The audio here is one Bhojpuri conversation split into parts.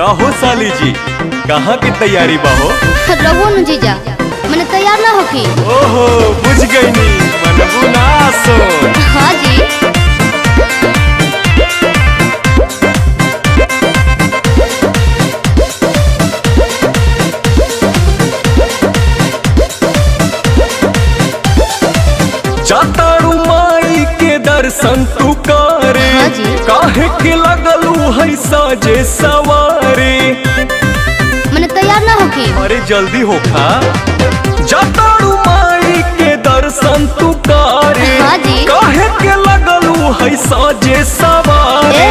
का हो साली जी, कहाँ की तैयारी बा हो? रहो न जीजा, मैंने तैयार ना होकी। ओहो बुझ गई नी, मनबू ना सो। हाँ जी। जातारू माई के दर्शन तू करे। हाँ जी। काहे के लगलू है साजे सवारे। मैंने तैयार ना होकी। अरे जल्दी होखा। जातारू माई के दर्शन तू करे। हाँ जी। काहे के लगलू है साजे सवारे।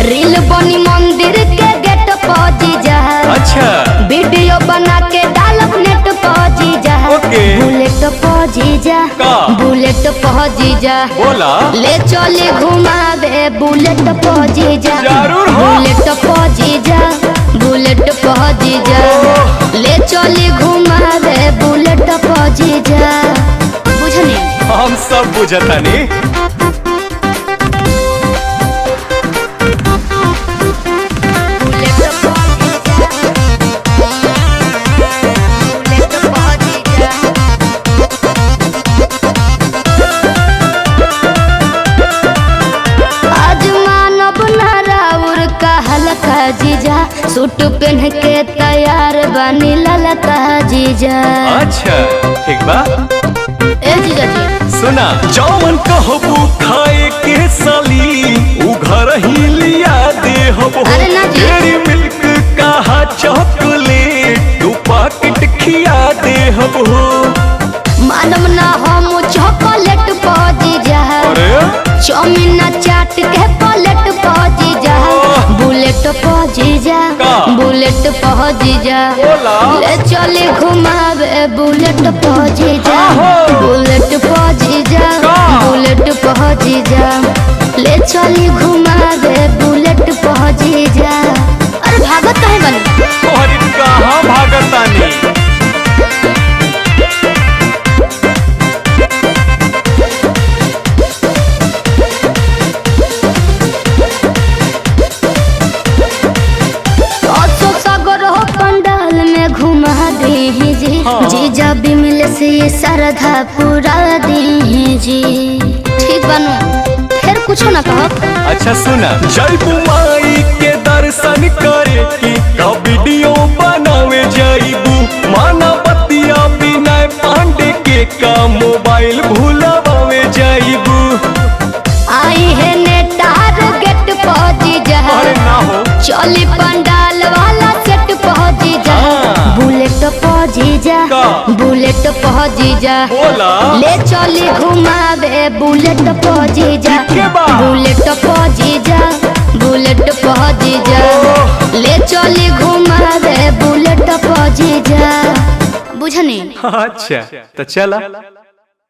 रील बनी मंदिर के गेट पर जीजा। अच्छा। वीडियो बना के डालब नेट पर जीजा। ओके। बुलेट पर जीजा। का? बुलेट पर जीजा। बोला। ले चले घुमावे बुलेट पर जीजा। जरूर हो। बुलेट पर जीजा। बुलेट पर जीजा। ले चले घुमावे बुलेट पर जीजा। बुझनी? हम सब बुझतानी। जीजा सूट पहन के तैयार बनी ललका जीजा। अच्छा ठीक बा। ए जीजा जी सुना, जौन कहबू खाए के साली उ घर ही लिया दे हबो। अरे ना जी। डेरी मिल्क कहा चॉकलेट दू पैकेट खिया दे हबो। मानम ना हम चॉकलेट पा जीजा। अरे चाउमीन चाट के प्लेट पा जीजा। बुलेट पा जीजा। का? बुलेट पा जीजा। बोला। ले चले घुमावे बुलेट पा जीजा। आहो। बुलेट पा जीजा। का? बुलेट पा जीजा। ले चले घुमावे बुलेट पा जीजा। अरे भागत काहे बनी? अरे कहाँ भागतानी। हाँ। जीजा बिमल से ये श्रद्धा पूरा दी जी। ठीक बनू, फिर कुछ ना कहो। अच्छा सुना, जयबू माई के दर्शन करे की का वीडियो बनावे जाइबू। माना बतिया बिना पांडे के का मोबाइल भूलावे जाइबू। आई है नेटार गेट पहुंची जा। अरे ना हो। चली पंडाल वाला सेट पहुंची जा। हाँ। बुलेट पहुंची जा। का? बुलेट पहुंची जा। बोला। ले चली घुमावे बुलेट पहुंची जा। के बा? बुलेट पहुंची जा। बुलेट पहुंची जा। ले चली घुमावे बुलेट पहुंची जा। बुझनी? अच्छा तो चला।